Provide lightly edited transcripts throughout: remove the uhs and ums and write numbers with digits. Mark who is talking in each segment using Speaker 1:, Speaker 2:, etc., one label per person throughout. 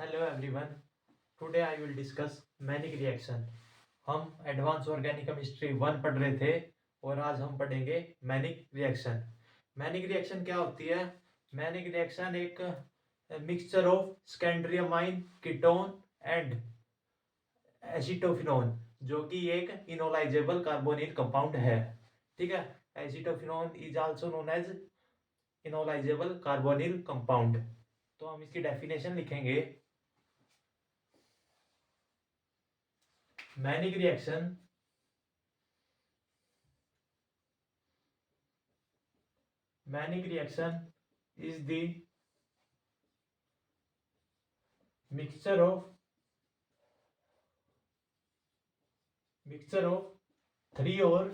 Speaker 1: Hello everyone, today I will discuss manic reaction. हम advance organic chemistry 1 पढ़ रहे थे और आज हम पढ़ेंगे मैनिक रिएक्शन। मैनिक रिएक्शन क्या होती है? मैनिक रिएक्शन एक mixture of secondary amine, ketone and acetophenone, जो कि एक इनोलाइजेबल कार्बोनिल कंपाउंड है। ठीक है, acetophenone is also known as enolizable carbonyl compound. तो हम इसकी डेफिनेशन लिखेंगे। Mannich reaction is the mixture of three or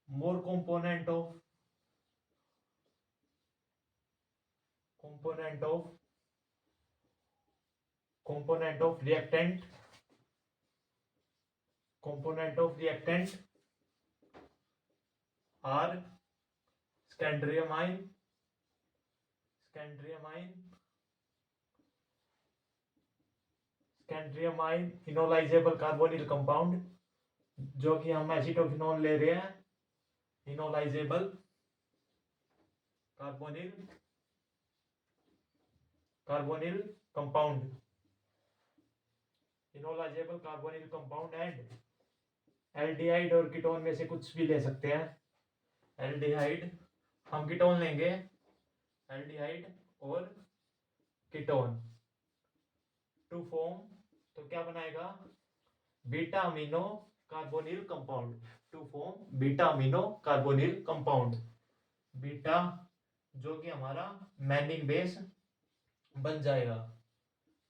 Speaker 1: more component of reactant are scandriamine enolisable carbonyl compound, जो कि हम एसिटोफिनोन ले रहे हैं। Enolisable carbonyl compound and aldehyde और कीटोन में से कुछ भी ले सकते हैं। एल्डिहाइड, हम कीटोन लेंगे, एल्डिहाइड और कीटोन टू फॉर्म, तो क्या बनाएगा? Beta amino carbonyl compound. To form beta amino carbonyl compound. Beta जो कि हमारा मैनिक बेस बन जाएगा।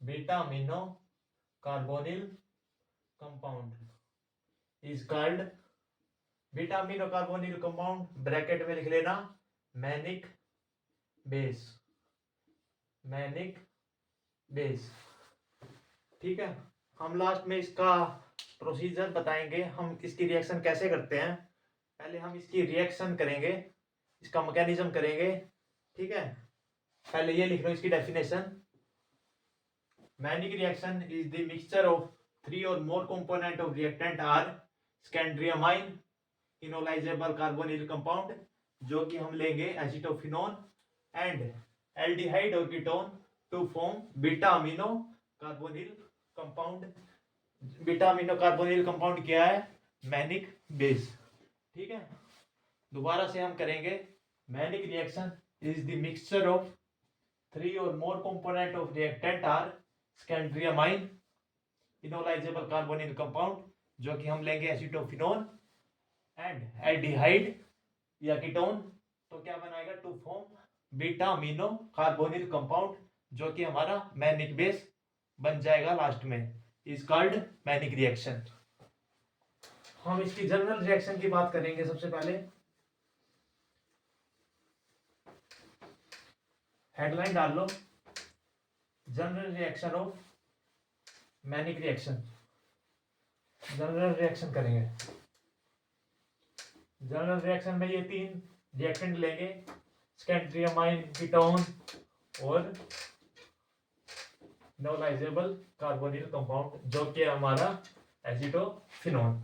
Speaker 1: Beta amino carbonyl compound is called beta amino carbonyl compound, bracket में लिख लेना मैनिक बेस। ठीक है, हम लास्ट में इसका प्रोसीजर बताएंगे, हम इसकी रिएक्शन कैसे करते हैं। पहले हम इसकी रिएक्शन करेंगे, इसका मैकेनिज्म करेंगे। ठीक है, पहले ये लिख लो इसकी definition. Mannich reaction is the mixture of 3 or more component of reactant are scandriamine enolisable carbonyl compound, जो कि हम लेंगे एसिटोफिनोन एंड एल्डिहाइड और ketone to form beta amino carbonyl compound. Beta amino carbonyl compound क्या है? Mannich base. ठीक है, दोबारा से हम करेंगे। Mannich reaction is the mixture of 3 or more component of reactant are scandriamine enolisable carbonyl compound, जो कि हम लेंगे एसिटोफिनोन एंड एल्डिहाइड या कीटोन, तो क्या बनाएगा? To form beta amino carbonyl compound, जो कि हमारा मैनिक बेस बन जाएगा लास्ट में। Is called Mannich reaction. हम इसकी जनरल रिएक्शन की बात करेंगे। सबसे पहले हेडलाइन डाल लो, general reaction of Mannich reaction. General reaction करेंगे। जनरल रिएक्शन में ये 3 रिएक्टेंट लेंगे, स्कैंड्रियमाइन, कीटोन और इनोलाइजेबल कार्बोनिल कंपाउंड, जो कि हमारा एसिटोफिनोन।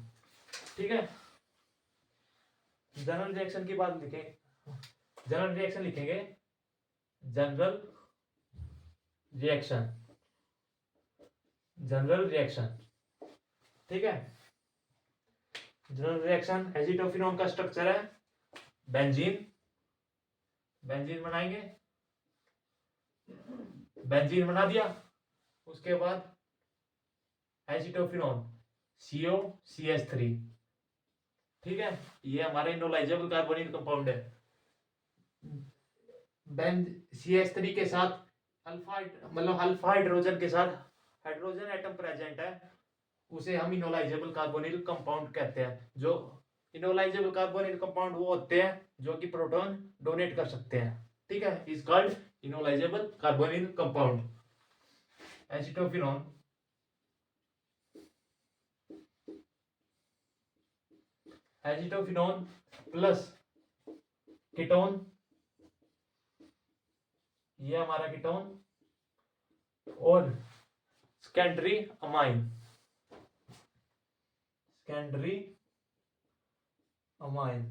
Speaker 1: ठीक है, जनरल रिएक्शन की बात लिखें। जनरल रिएक्शन लिखेंगे, जनरल रिएक्शन। ठीक है, जनरल रिएक्शन एसिटोफिनोन का स्ट्रक्चर है बेंजीन बनाएंगे। बेंजीन बना दिया, उसके बाद एसिटोफिनोन COCH3। ठीक है, ये हमारा इनोलाइजेबल कार्बोनिल कंपाउंड है। CH3 के साथ अल्फा, मतलब अल्फा हाइड्रोजन के साथ हाइड्रोजन एटम प्रेजेंट है, उसे हम इनोलाइजेबल कार्बोनिल कंपाउंड कहते हैं। जो इनोलाइजेबल कार्बोनिल कंपाउंड वो होते हैं जो कि प्रोटॉन डोनेट कर सकते हैं। ठीक है, is called enolisable carbonyl compound. Acetophenone plus ketone ये हमारा कीटोन और secondary amine, secondary amine,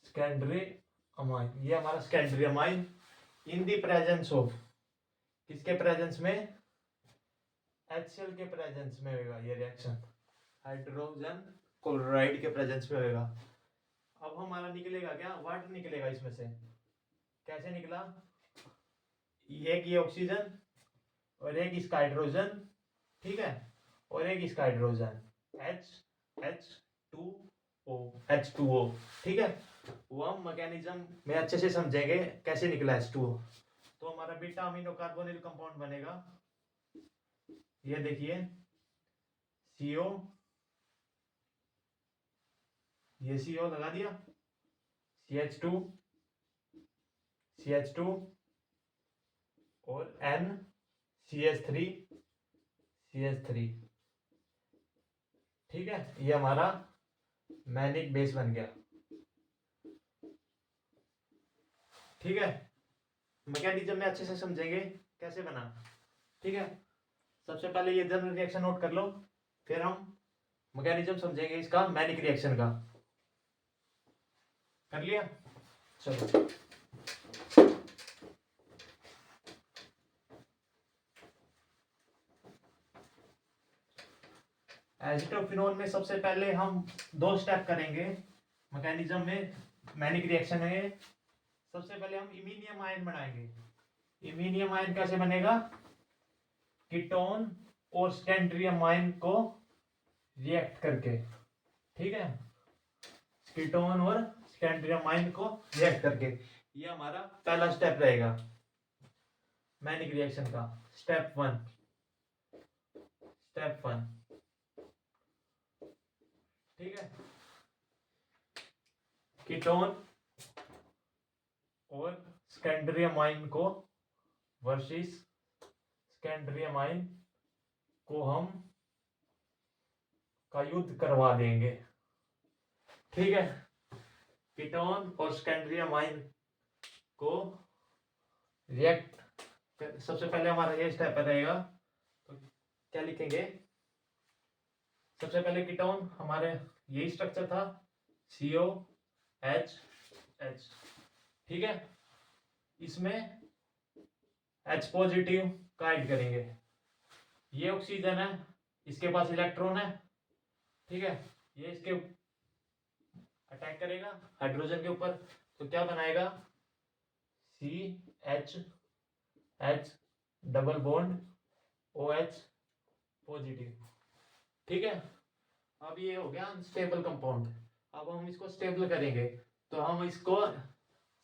Speaker 1: secondary amine, ये हमारा secondary amine in the presence of, किसके प्रेजेंस में, HCl के प्रेजेंस में होगा ये रिएक्शन, हाइड्रोजन क्लोराइड के प्रेजेंस में होगा। अब हमारा निकलेगा क्या, वाटर निकलेगा इसमें से। कैसे निकला, एक ये ऑक्सीजन और एक इसका हाइड्रोजन, ठीक है, और एक इसका हाइड्रोजन H2O, ठीक है। वो हम मैकेनिज्म में अच्छे से समझेंगे कैसे निकला H2O। तो हमारा बीटा अमीनो कार्बोनिल कंपाउंड बनेगा, ये देखिए CO, ये CO लगा दिया, CH2 और N CH3, ठीक है। ये हमारा मैनिक बेस बन गया, ठीक है। मैकेनिज्म में अच्छे से समझेंगे कैसे बना, ठीक है। सबसे पहले ये जनरल रिएक्शन नोट कर लो, फिर हम मैकेनिज्म समझेंगे इसका मैनिक रिएक्शन का। कर लिया, चलो। एसिटोफिनोन में सबसे पहले हम 2 स्टेप करेंगे मैकेनिज्म में, मैनिक रिएक्शन में। सबसे पहले हम इमीनियम आयन बनाएंगे। इमीनियम आयन कैसे बनेगा, कीटोन और सेकेंडरी अमाइन को रिएक्ट करके, ठीक है, कीटोन और सेकेंडरी अमाइन को रिएक्ट करके। ये हमारा पहला स्टेप रहेगा मैनिक रिएक्शन का, स्टेप 1, ठीक है। कीटोन और सेकेंडरी अमाइन को वर्सेस सेकेंडरी अमाइन को हम का युद्ध करवा देंगे, ठीक है। कीटोन और सेकेंडरी अमाइन को रिएक्ट, सबसे पहले हमारा ये स्टेप रहेगा। तो क्या लिखेंगे, सबसे पहले कीटोन हमारे यही स्ट्रक्चर था, COH, ठीक है। इसमें H पॉजिटिव का ऐड करेंगे, ये ऑक्सीजन है, इसके पास इलेक्ट्रॉन है, ठीक है। ये इसके अटैक करेगा हाइड्रोजन के ऊपर, तो क्या बनाएगा, CH double bond OH positive, ठीक है। अब ये हो गया अनस्टेबल कंपाउंड। अब हम इसको स्टेबल करेंगे, तो हम इसको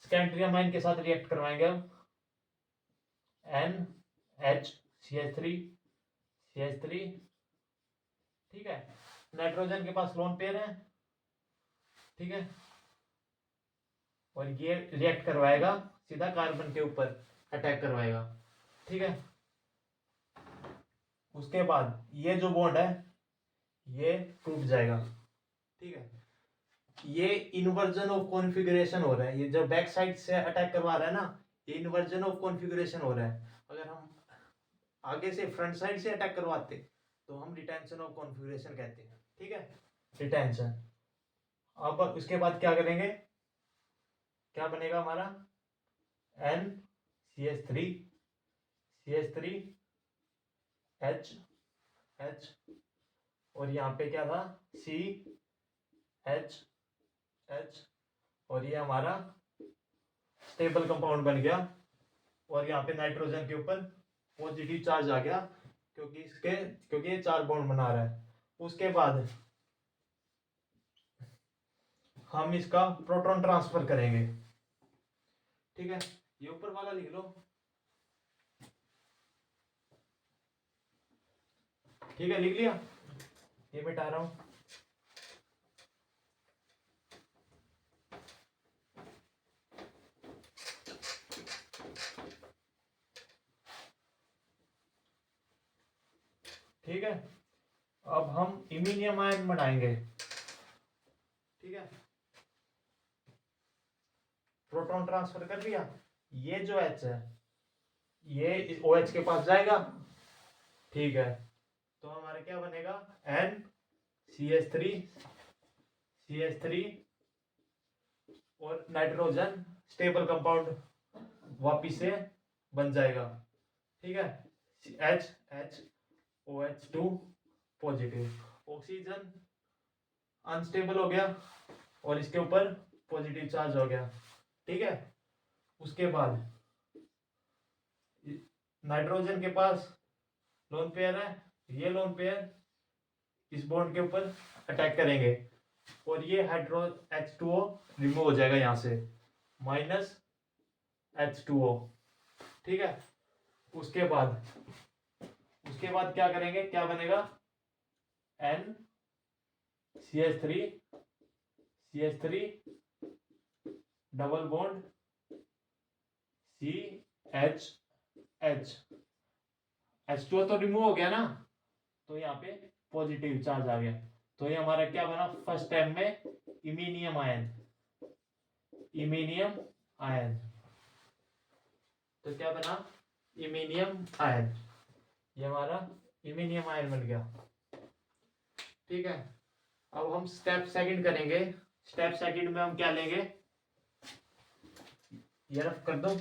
Speaker 1: सेकेंडरी अमाइन के साथ रिएक्ट करवाएंगे, NHCH3, ठीक है। नाइट्रोजन के पास लोन पेयर है, ठीक है, और ये रिएक्ट करवाएगा सीधा कार्बन के ऊपर, अटैक करवाएगा, ठीक है। उसके बाद ये जो बॉन्ड है ये टूट जाएगा, ठीक है। ये इन्वर्जन ऑफ कॉन्फ़िगरेशन हो रहा है, ये जो बैक साइड से अटैक करवा रहा है ना, ये इन्वर्जन ऑफ कॉन्फ़िगरेशन हो रहा है। अगर हम आगे से फ्रंट साइड से अटैक करवाते तो हम रिटेंशन ऑफ कॉन्फ़िगरेशन कहते हैं, ठीक है, रिटेंशन। अब उसके बाद क्या करेंगे, क्या बनेगा हमारा, NCH3 H, और यहाँ पे क्या था, CH, और ये हमारा स्टेबल कंपाउंड बन गया, और यहाँ पे नाइट्रोजन के ऊपर पॉजिटिव चार्ज आ गया, क्योंकि ये 4 बॉन्ड बना रहा है। उसके बाद हम इसका प्रोटॉन ट्रांसफर करेंगे, ठीक है। ये ऊपर वाला लिख लो, ठीक है, लिख लिया, ये मिटा रहा हूं। ठीक है, अब हम इमीनियम आयन बनाएंगे, ठीक है। प्रोटॉन ट्रांसफर कर दिया, ये जो H है ये इस OH के पास जाएगा, ठीक है। तो हमारा क्या बनेगा, NCH3 और नाइट्रोजन स्टेबल कंपाउंड वापिस से बन जाएगा, ठीक है। HOH2 पॉजिटिव, ऑक्सीजन अनस्टेबल हो गया और इसके ऊपर पॉजिटिव चार्ज हो गया, ठीक है। उसके बाद नाइट्रोजन के पास लोन पेयर है, ये लोन पेयर इस बॉन्ड के ऊपर अटैक करेंगे और ये हाइड्रो H2O रिमूव हो जाएगा यहाँ से, -H2O, ठीक है। उसके बाद क्या करेंगे, क्या बनेगा, NCH3 double bond CH H2O तो रिमूव हो गया ना, तो यहाँ पे पॉजिटिव चार्ज आ गया। तो ये हमारा क्या बना, फर्स्ट टाइम में इमीनियम आयन। तो क्या बना, इमीनियम आयन, ये हमारा इमीनियम आयन बन गया, ठीक है। अब हम स्टेप सेकंड करेंगे। स्टेप सेकंड में हम क्या लेंगे, ये रफ कर दो।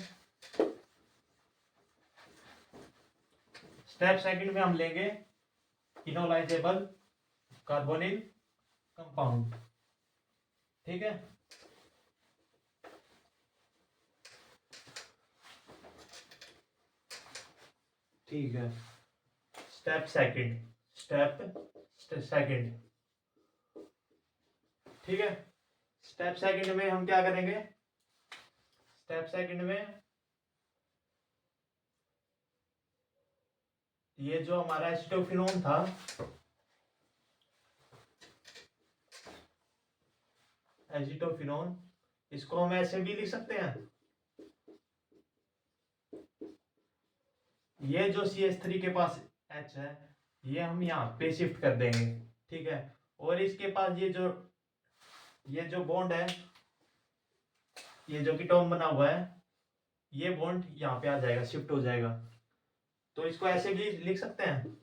Speaker 1: स्टेप सेकंड में हम लेंगे इनोलाइजेबल कार्बोनिल कंपाउंड, ठीक है। ठीक है, स्टेप सेकंड, ठीक है। स्टेप सेकंड में हम क्या करेंगे, स्टेप सेकंड में ये जो हमारा एसिटोफिनोन था, एसिटोफिनोन, इसको हम ऐसे भी लिख सकते हैं, ये जो CH3 के पास H है ये हम यहाँ पे शिफ्ट कर देंगे, ठीक है। और इसके पास ये जो बॉन्ड है, ये जो कीटोन बना हुआ है, ये बॉन्ड यहाँ पे आ जाएगा, शिफ्ट हो जाएगा। तो इसको ऐसे भी लिख सकते हैं,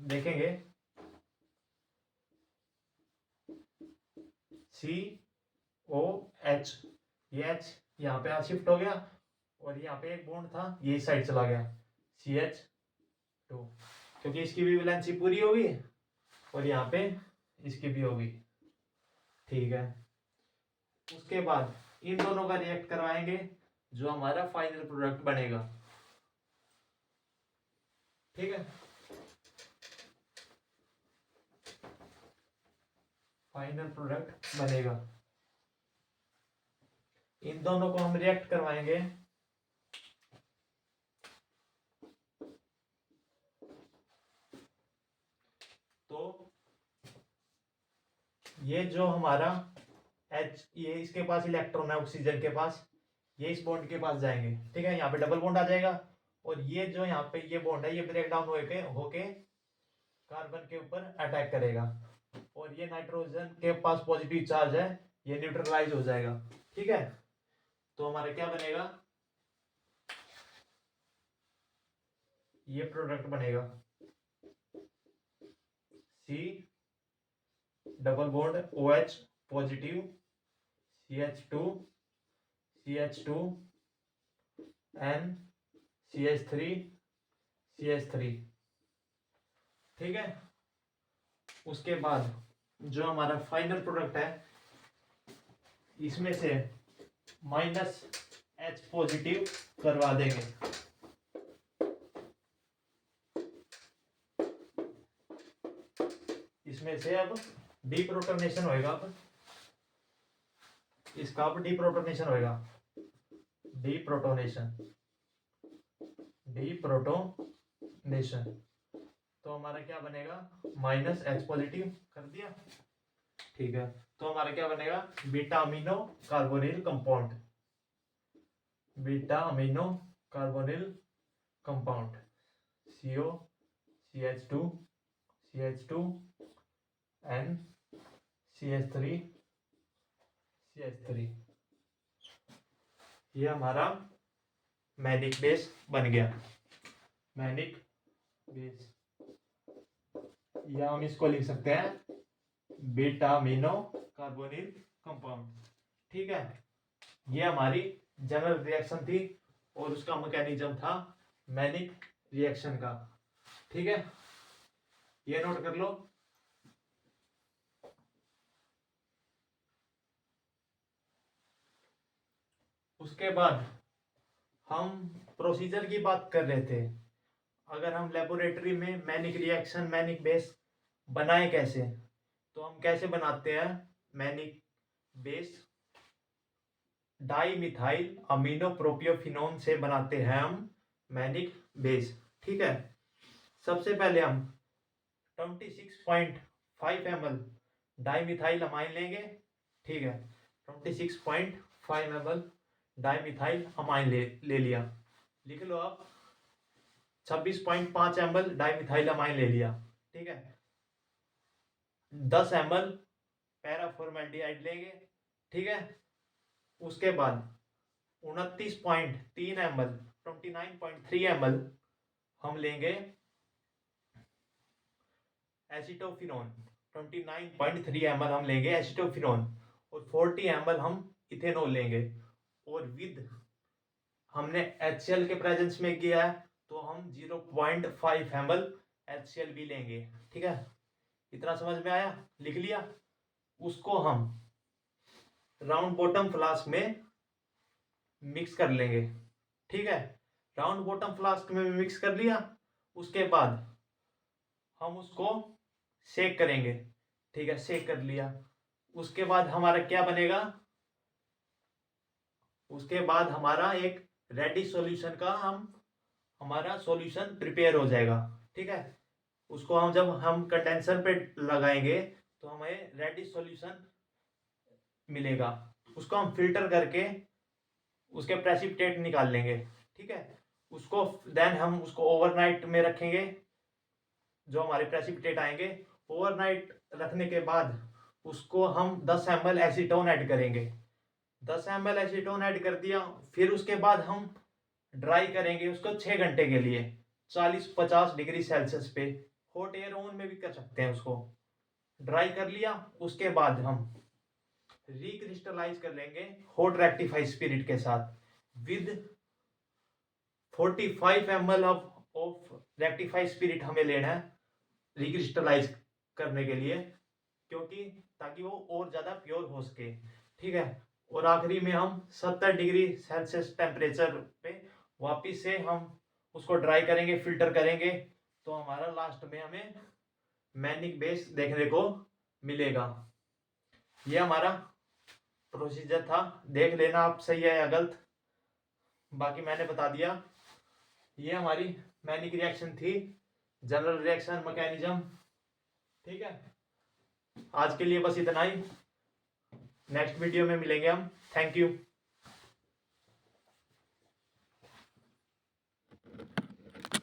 Speaker 1: देखेंगे, COH, ये H यहाँ पे शिफ्ट हो गया और यहाँ पे एक बॉन्ड था ये इस साइड चला गया, CH2, क्योंकि इसकी भी वैलेंसी पूरी होगी और यहाँ पे इसकी भी होगी, ठीक है। उसके बाद इन दोनों का रिएक्ट करवाएंगे, जो हमारा फाइनल प्रोडक्ट बनेगा, ठीक है। फाइनल प्रोडक्ट बनेगा, इन दोनों को हम रिएक्ट करवाएंगे, तो ये जो हमारा H, ये इसके पास इलेक्ट्रॉन है ऑक्सीजन के पास, ये इस बॉन्ड के पास जाएंगे, ठीक है। यहाँ पे डबल बॉन्ड आ जाएगा और ये जो यहाँ पे ये बॉन्ड है ये ब्रेक डाउन होके कार्बन के ऊपर अटैक करेगा और ये नाइट्रोजन के पास पॉजिटिव चार्ज है, ये न्यूट्रलाइज हो जाएगा, ठीक है। तो हमारा क्या बनेगा, ये प्रोडक्ट बनेगा, C double bond OH positive CH2 N CH3, ठीक है। उसके बाद जो हमारा फाइनल प्रोडक्ट है, इसमें से -H पॉजिटिव करवा देंगे, इसमें से अब डीप्रोटोनेशन होएगा, अब इसका अब डीप्रोटोनेशन होएगा, डीप्रोटोनेशन, तो हमारा क्या बनेगा, -H पॉजिटिव कर दिया, ठीक है। तो हमारा क्या बनेगा, beta amino carbonyl compound, CO CH2 N CH3 CH3, ये हमारा मैनिक बेस बन गया, मैनिक बेस। या हम इसको लिख सकते हैं बीटा अमीनो कार्बोनिल कंपाउंड। ठीक है, ये हमारी जनरल रिएक्शन थी और उसका मैकेनिज्म था मैनिक रिएक्शन का। ठीक है, ये नोट कर लो। उसके बाद हम प्रोसीजर की बात कर रहे थे। अगर हम लेबोरेटरी में मैनिक रिएक्शन, मैनिक बेस बनाए कैसे, तो हम कैसे बनाते हैं Mannich base, dimethyl amino propiophenone से बनाते हैं हम मैनिक बेस। ठीक है, सबसे पहले हम 26.5 ml डाई मिथाइल अमाइन लेंगे। ठीक है, 26.5 ml डाई मिथाइल अमाइन ले लिया। लिख लो आप, 26.5 ml डाई मिथाइल अमाइन ले लिया। ठीक है, 10 ml पैराफॉर्मेल्डिहाइड लेंगे। ठीक है, उसके बाद 29.3 ml 29.3 ml हम लेंगे एसिटोफिनोन। 29.3 ml हम लेंगे एसिटोफिनोन और 40 ml हम इथेनॉल लेंगे। और विद हमने HCl के प्रेजेंस में किया है तो हम 0.5 ml HCl भी लेंगे। ठीक है, इतना समझ में आया, लिख लिया। उसको हम राउंड बॉटम फ्लास्क में मिक्स कर लेंगे। ठीक है, राउंड बॉटम फ्लास्क में मिक्स कर लिया। उसके बाद हम उसको शेक करेंगे। ठीक है, शेक कर लिया। उसके बाद हमारा क्या बनेगा, उसके बाद हमारा एक रेडी सॉल्यूशन का हमारा सॉल्यूशन प्रिपेयर हो जाएगा। ठीक है, उसको हम जब हम कंडेंसर पे लगाएंगे तो हमें रेडी सॉल्यूशन मिलेगा। उसको हम फिल्टर करके उसके प्रेसिपिटेट निकाल लेंगे। ठीक है, उसको देन हम उसको ओवरनाइट में रखेंगे। जो हमारे प्रेसिपिटेट आएंगे, ओवरनाइट रखने के बाद उसको हम 10 ml एसीटोन ऐड करेंगे। 10 ml एसीटोन ऐड कर दिया। फिर उसके बाद हम ड्राई करेंगे उसको 6 घंटे के लिए 40-50 डिग्री सेल्सियस पे। हॉट एयर ओवन में भी कर सकते हैं। उसको ड्राई कर लिया, उसके बाद हम रिक्रिस्टलाइज कर लेंगे हॉट रेक्टिफाई स्पिरिट के साथ with 45 ml of rectify spirit हमें लेना है रिक्रिस्टलाइज करने के लिए, क्योंकि ताकि वो और ज्यादा प्योर हो सके। ठीक है, और आखिरी में हम 70 डिग्री सेल्सियस टेम्परेचर पे वापिस से हम उसको ड्राई करेंगे, फिल्टर करेंगे। तो हमारा लास्ट में हमें मैनिक बेस देखने को मिलेगा। ये हमारा प्रोसीजर था, देख लेना आप सही है या गलत, बाकी मैंने बता दिया। ये हमारी मैनिक रिएक्शन थी, जनरल रिएक्शन मैकेनिज्म। ठीक है, आज के लिए बस इतना ही। नेक्स्ट वीडियो में मिलेंगे हम। Thank you.